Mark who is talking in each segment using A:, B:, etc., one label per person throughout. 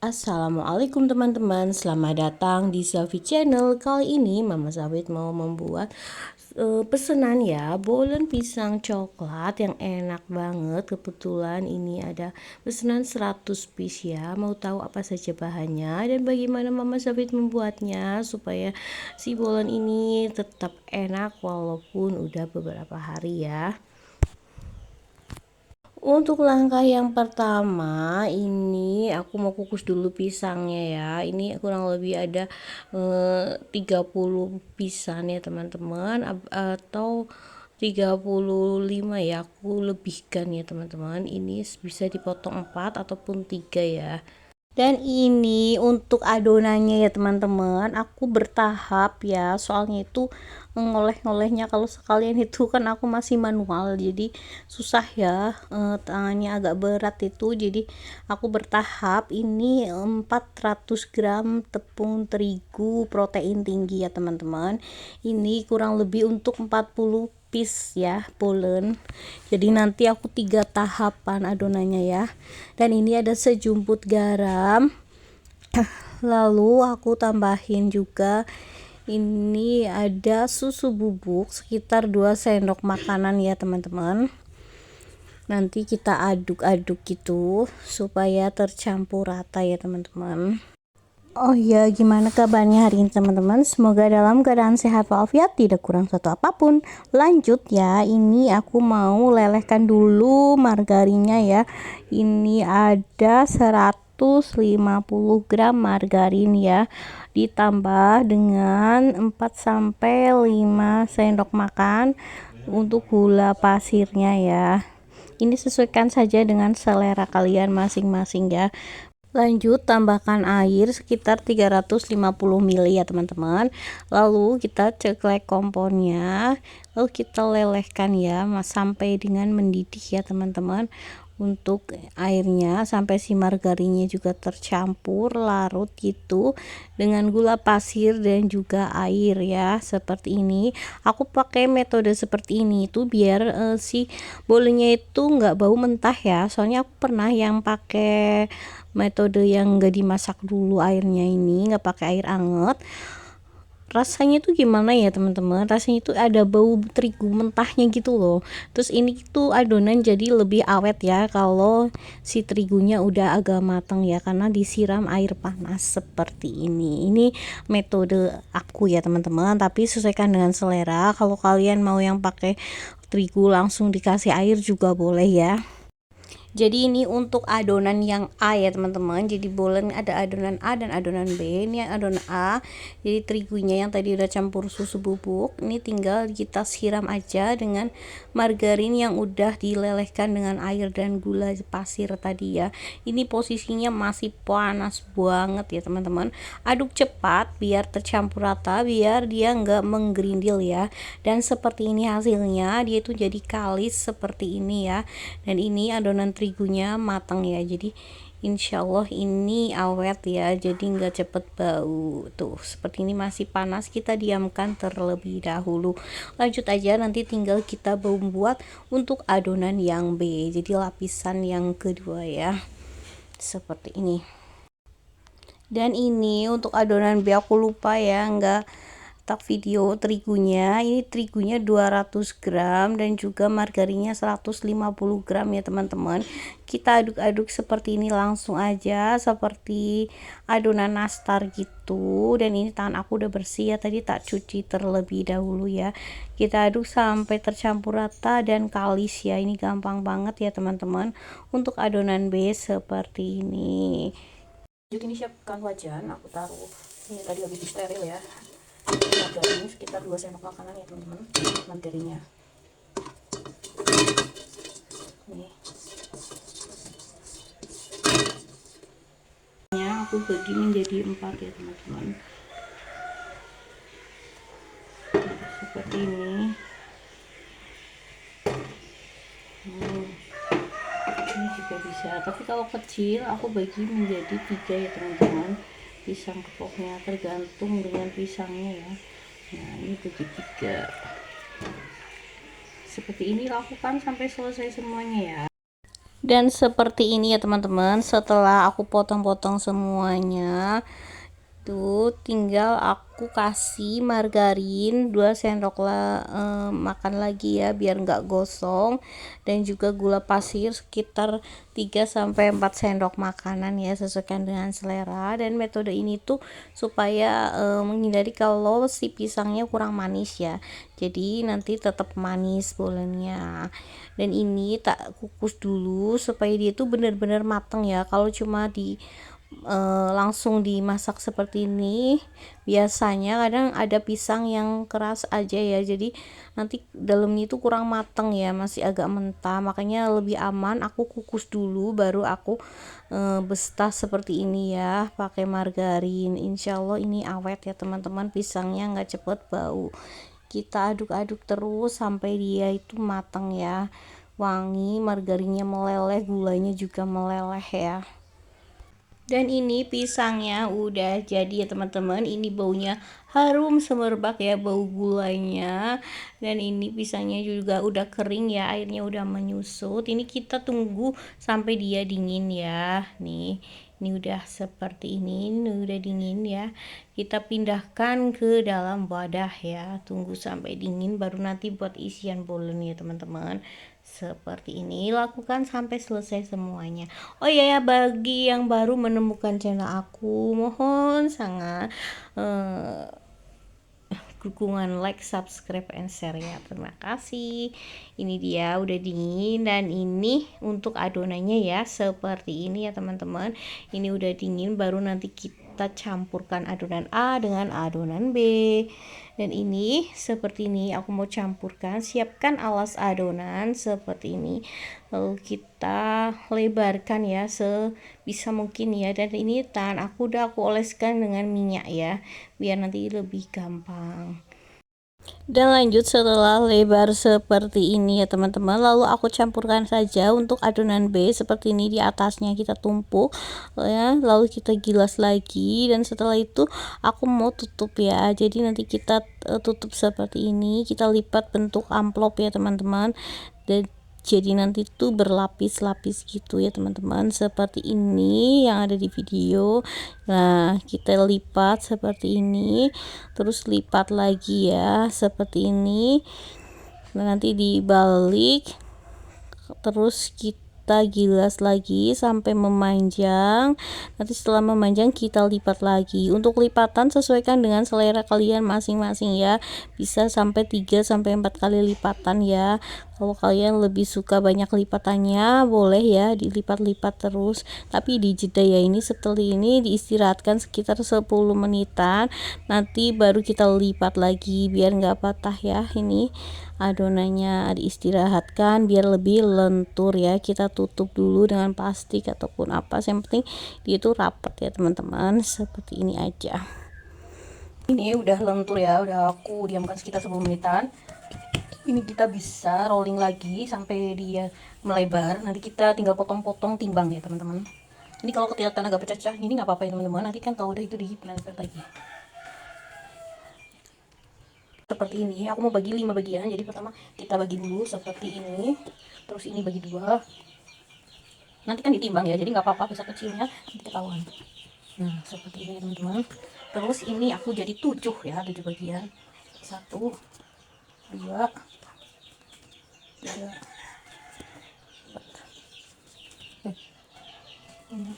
A: Assalamualaikum teman-teman, selamat datang di Safi Channel. Kali ini Mama Safit mau membuat pesanan ya, bolen pisang coklat yang enak banget. Kebetulan ini ada pesanan 100 piece ya. Mau tahu apa saja bahannya dan bagaimana Mama Safit membuatnya supaya si bolen ini tetap enak walaupun udah beberapa hari ya. Untuk langkah yang pertama ini aku mau kukus dulu pisangnya ya. Ini kurang lebih ada 30 pisang ya teman-teman, atau 35 ya, aku lebihkan ya teman-teman. Ini bisa dipotong 4 ataupun 3 ya. Dan ini untuk adonannya ya teman-teman, aku bertahap ya, soalnya itu ngoleh-ngolehnya kalau sekalian itu kan aku masih manual, jadi susah ya, tangannya agak berat itu, jadi aku bertahap. Ini 400 gram tepung terigu protein tinggi ya teman-teman. Ini kurang lebih untuk 40 piece ya bolen, jadi nanti aku 3 tahapan adonannya ya. Dan ini ada sejumput garam, lalu aku tambahin juga ini ada susu bubuk sekitar 2 sendok makanan ya teman-teman. Nanti kita aduk-aduk gitu supaya tercampur rata ya teman-teman. Oh ya, gimana kabarnya hari ini teman-teman? Semoga dalam keadaan sehat walafiat, tidak kurang satu apapun. Lanjut ya, ini aku mau lelehkan dulu margarinnya ya. Ini ada 150 gram margarin ya. Ditambah dengan 4-5 sendok makan untuk gula pasirnya ya. Ini sesuaikan saja dengan selera kalian masing-masing ya. Lanjut tambahkan air sekitar 350 ml ya teman-teman. Lalu kita ceklek kompornya, lalu kita lelehkan ya sampai dengan mendidih ya teman-teman. Untuk airnya sampai si margarinnya juga tercampur larut gitu dengan gula pasir dan juga air ya, seperti ini. Aku pakai metode seperti ini itu biar si bolenya itu nggak bau mentah ya, soalnya aku pernah yang pakai metode yang nggak dimasak dulu airnya, ini nggak pakai air anget, rasanya tuh gimana ya teman-teman, rasanya itu ada bau terigu mentahnya gitu loh. Terus ini tuh adonan jadi lebih awet ya kalau si terigunya udah agak matang ya, karena disiram air panas seperti ini metode aku ya teman-teman, tapi sesuaikan dengan selera. Kalau kalian mau yang pakai terigu langsung dikasih air juga boleh ya. Jadi ini untuk adonan yang A ya teman-teman. Jadi bolen ada adonan A dan adonan B. Ini adonan A. Jadi terigunya yang tadi udah campur susu bubuk, ini tinggal kita siram aja dengan margarin yang udah dilelehkan dengan air dan gula pasir tadi ya. Ini posisinya masih panas banget ya teman-teman. Aduk cepat biar tercampur rata, biar dia nggak menggerindil ya. Dan seperti ini hasilnya, dia itu jadi kalis seperti ini ya. Dan ini adonan terigunya matang ya, jadi insyaallah ini awet ya, jadi nggak cepet bau. Tuh seperti ini masih panas, kita diamkan terlebih dahulu. Lanjut aja, nanti tinggal kita membuat untuk adonan yang B, jadi lapisan yang kedua ya, seperti ini. Dan ini untuk adonan B aku lupa ya, nggak tak video terigunya. Ini terigunya 200 gram dan juga margarinnya 150 gram ya teman-teman. Kita aduk-aduk seperti ini langsung aja, seperti adonan nastar gitu. Dan ini tangan aku udah bersih ya, tadi tak cuci terlebih dahulu ya. Kita aduk sampai tercampur rata dan kalis ya. Ini gampang banget ya teman-teman untuk adonan B seperti ini. Ini siapkan wajan, aku taruh ini tadi habis di steril ya. Margarin sekitar 2 sendok makanan ya teman-teman, margarinnya. Nih. Aku bagi menjadi 4 ya teman-teman. Seperti ini. Ini juga bisa, tapi kalau kecil aku bagi menjadi 3 ya teman-teman. Pisang kepoknya tergantung dengan pisangnya ya. Nah ini bagi 3. Seperti ini lakukan sampai selesai semuanya ya. Dan seperti ini ya teman-teman, setelah aku potong-potong semuanya tuh tinggal aku kasih margarin 2 sendok makan lagi ya, biar nggak gosong, dan juga gula pasir sekitar 3 sampai 4 sendok makanan ya, sesuaikan dengan selera. Dan metode ini tuh supaya menghindari kalau si pisangnya kurang manis ya, jadi nanti tetap manis bolennya. Dan ini tak kukus dulu supaya dia tuh benar-benar matang ya. Kalau cuma langsung dimasak seperti ini, biasanya kadang ada pisang yang keras aja ya, jadi nanti dalamnya itu kurang matang ya, masih agak mentah. Makanya lebih aman aku kukus dulu baru aku bestas seperti ini ya, pakai margarin. Insya Allah ini awet ya teman-teman, pisangnya nggak cepet bau. Kita aduk-aduk terus sampai dia itu matang ya, wangi, margarinnya meleleh, gulanya juga meleleh ya. Dan ini pisangnya udah jadi ya teman-teman, ini baunya harum semerbak ya, bau gulanya. Dan ini pisangnya juga udah kering ya, airnya udah menyusut. Ini kita tunggu sampai dia dingin ya. Ini udah seperti ini udah dingin ya. Kita pindahkan ke dalam wadah ya, tunggu sampai dingin baru nanti buat isian bolen ya teman-teman. Seperti ini, lakukan sampai selesai semuanya. Oh iya ya, bagi yang baru menemukan channel aku, mohon sangat dukungan like, subscribe, and share ya. Terima kasih. Ini dia udah dingin, dan ini untuk adonannya ya, seperti ini ya teman-teman. Ini udah dingin, baru nanti kita campurkan adonan A dengan adonan B. Dan ini seperti ini aku mau campurkan. Siapkan alas adonan seperti ini, lalu kita lebarkan ya sebisa mungkin ya. Dan ini tangan aku udah aku oleskan dengan minyak ya, biar nanti lebih gampang. Dan lanjut, setelah lebar seperti ini ya teman-teman, lalu aku campurkan saja untuk adonan B seperti ini. Di atasnya kita tumpuk ya, lalu kita gilas lagi. Dan setelah itu aku mau tutup ya, jadi nanti kita tutup seperti ini, kita lipat bentuk amplop ya teman-teman. Dan jadi nanti tuh berlapis-lapis gitu ya teman-teman, seperti ini yang ada di video. Nah, kita lipat seperti ini, terus lipat lagi ya seperti ini. Nah, nanti dibalik, terus kita gilas lagi sampai memanjang. Nanti setelah memanjang kita lipat lagi. Untuk lipatan sesuaikan dengan selera kalian masing-masing ya, bisa sampai 3 sampai 4 kali lipatan ya. Kalau kalian lebih suka banyak lipatannya, boleh ya dilipat-lipat terus, tapi di jeda ya. Ini setelah ini diistirahatkan sekitar 10 menitan, nanti baru kita lipat lagi biar nggak patah ya. Ini adonannya diistirahatkan biar lebih lentur ya. Kita tutup dulu dengan plastik ataupun apa, yang penting dia itu rapat ya teman-teman. Seperti ini aja. Ini udah lentur ya, udah aku diamkan sekitar 10 menitan. Ini kita bisa rolling lagi sampai dia melebar. Nanti kita tinggal potong-potong, timbang ya teman-teman. Ini kalau kelihatan agak pecah-pecah, ini nggak apa-apa ya teman-teman, nanti kan kalau udah itu dipelempar lagi. Seperti ini aku mau bagi 5 bagian, jadi pertama kita bagi dulu seperti ini, terus ini bagi 2. Nanti kan ditimbang ya, jadi nggak apa-apa besar kecilnya nanti ketahuan. Nah seperti ini teman-teman. Terus ini aku jadi 7 ya, 7 bagian. 1 2 3 4 5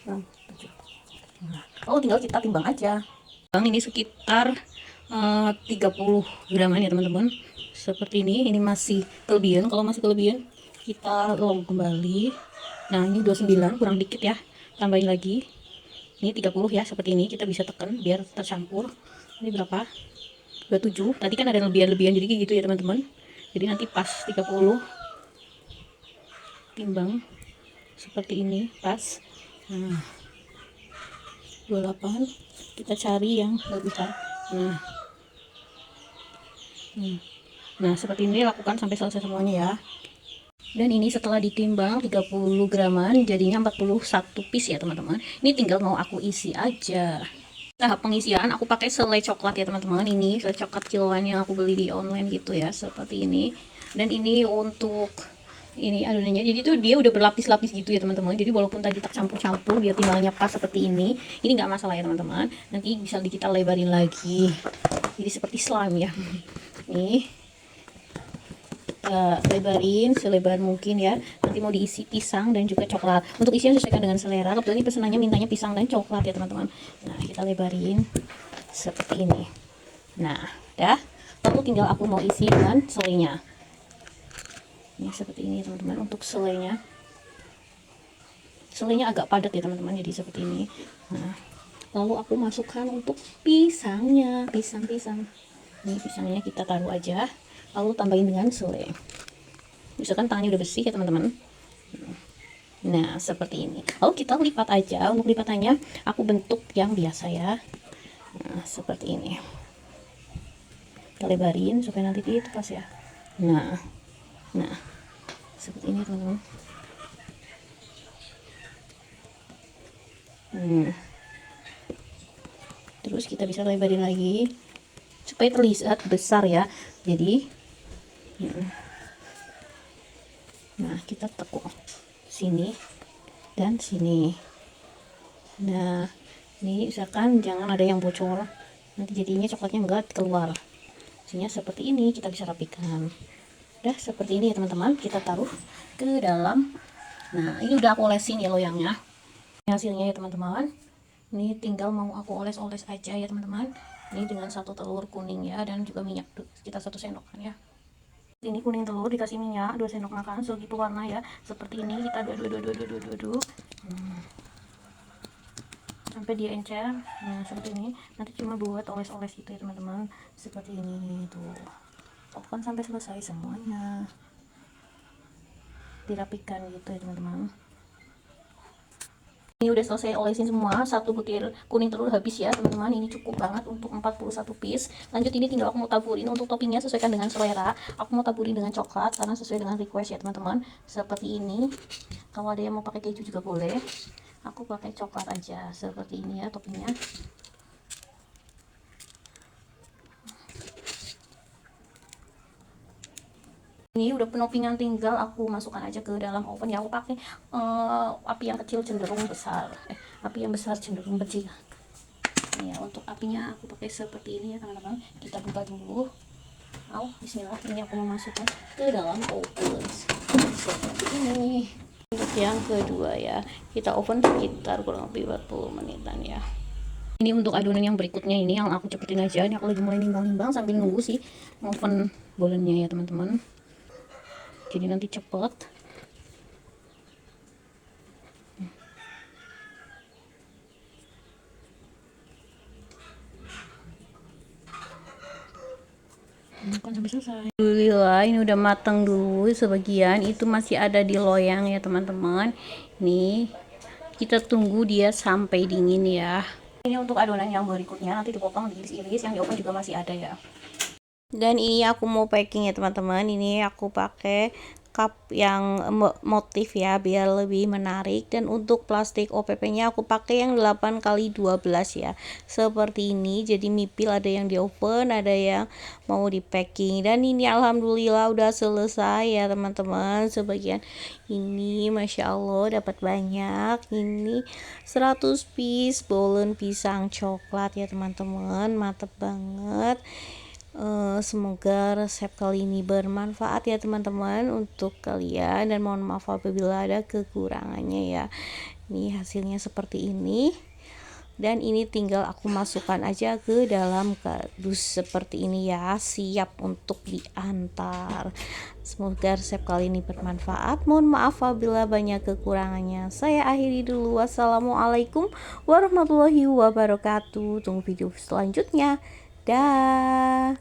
A: 6 7. Nah, oh tinggal kita timbang aja. Ini sekitar 30 graman ya teman-teman. Seperti ini masih kelebihan. Kalau masih kelebihan kita log kembali. Nah ini 29, kurang dikit ya, tambahin lagi. Ini 30 ya, seperti ini kita bisa tekan biar tercampur. Ini berapa? 27. Tadi kan ada lebihan-lebihan, jadi gitu ya teman-teman. Jadi nanti pas 30 timbang seperti ini pas. Nah 28 kita cari yang lebih besar. Nah seperti ini lakukan sampai selesai semuanya ya. Dan ini setelah ditimbang 30 graman jadinya 41 piece ya teman-teman. Ini tinggal mau aku isi aja. Tahap pengisian aku pakai selai coklat ya teman-teman. Ini selai coklat kiloan yang aku beli di online gitu ya, seperti ini. Dan ini untuk ini adonannya. Jadi tuh dia udah berlapis-lapis gitu ya teman-teman. Jadi walaupun tadi tak campur-campur dia tinggalnya pas seperti ini nggak masalah ya teman-teman. Nanti bisa kita lebarin lagi. Jadi seperti slime ya. Nih kita lebarin selebar mungkin ya. Nanti mau diisi pisang dan juga coklat. Untuk isian sesuaikan dengan selera. Kebetulan ini pesanannya mintanya pisang dan coklat ya teman-teman. Nah kita lebarin seperti ini. Nah dah, lalu tinggal aku mau isi dengan selainya. Ini seperti ini teman-teman. Untuk selainya agak padat ya teman-teman, jadi seperti ini. Nah lalu aku masukkan untuk pisangnya, pisang ini pisangnya kita taruh aja, lalu tambahin dengan selai. Misalkan tangannya udah bersih ya teman-teman. Nah seperti ini, lalu kita lipat aja. Untuk lipatannya aku bentuk yang biasa ya. Nah seperti ini, kita lebarin supaya nanti itu pas ya. Nah seperti ini teman-teman. Terus kita bisa lebarin lagi supaya terlihat besar ya. Jadi nah kita tekuk sini dan sini. Nah ini usahakan jangan ada yang bocor, nanti jadinya coklatnya enggak keluar. Hasilnya seperti ini, kita bisa rapikan. Udah seperti ini ya teman-teman, kita taruh ke dalam. Nah ini udah aku olesin ya loyangnya. Ini hasilnya ya teman-teman. Ini tinggal mau aku oles-oles aja ya teman-teman. Ini dengan 1 telur kuning ya, dan juga minyak kita 1 sendokan ya. Ini kuning telur dikasih minyak 2 sendok makan segitu warna ya. Seperti ini kita aduk sampai dia encer. Nah seperti ini, nanti cuma buat oles-oles gitu ya teman-teman. Seperti ini tuh, lakukan sampai selesai semuanya, dirapikan gitu ya teman-teman. Ini udah selesai olesin semua, 1 butir kuning telur habis ya teman-teman. Ini cukup banget untuk 41 piece. Lanjut ini tinggal aku mau taburin. Untuk toppingnya sesuaikan dengan selera. Aku mau taburin dengan coklat karena sesuai dengan request ya teman-teman. Seperti ini. Kalau ada yang mau pakai keju juga boleh. Aku pakai coklat aja. Seperti ini ya toppingnya. Ini udah penopingan, tinggal aku masukkan aja ke dalam oven ya. Aku pakai api yang kecil cenderung besar, api yang besar cenderung kecil ya. Untuk apinya aku pakai seperti ini ya teman-teman. Kita buka dulu. Bismillah. Ini aku mau masukkan ke dalam oven seperti ini. Untuk yang kedua ya, kita oven sekitar kurang lebih 40 menitan ya. Ini untuk adonan yang berikutnya, ini yang aku cepetin aja. Ini aku lagi mulai nimbang-nimbang sambil nunggu sih oven bolennya ya teman-teman. Jadi nanti cepet. Kan sampai selesai. Alhamdulillah ini udah matang dulu sebagian, itu masih ada di loyang ya teman-teman. Nih kita tunggu dia sampai dingin ya. Ini untuk adonan yang berikutnya, nanti dipotong, diiris-iris. Yang di oven juga masih ada ya. Dan ini aku mau packing ya teman-teman. Ini aku pakai cup yang motif ya biar lebih menarik. Dan untuk plastik OPP nya aku pakai yang 8x12 ya, seperti ini. Jadi mipil, ada yang di oven, ada yang mau di packing. Dan ini alhamdulillah udah selesai ya teman-teman. Sebagian ini masya Allah dapat banyak. Ini 100 piece bolen pisang coklat ya teman-teman, mantep banget. Semoga resep kali ini bermanfaat ya teman-teman untuk kalian, dan mohon maaf apabila ada kekurangannya ya. Ini hasilnya seperti ini, dan ini tinggal aku masukkan aja ke dalam kardus seperti ini ya, siap untuk diantar. Semoga resep kali ini bermanfaat. Mohon maaf apabila banyak kekurangannya. Saya akhiri dulu. Wassalamualaikum warahmatullahi wabarakatuh. Tunggu video selanjutnya. Dah.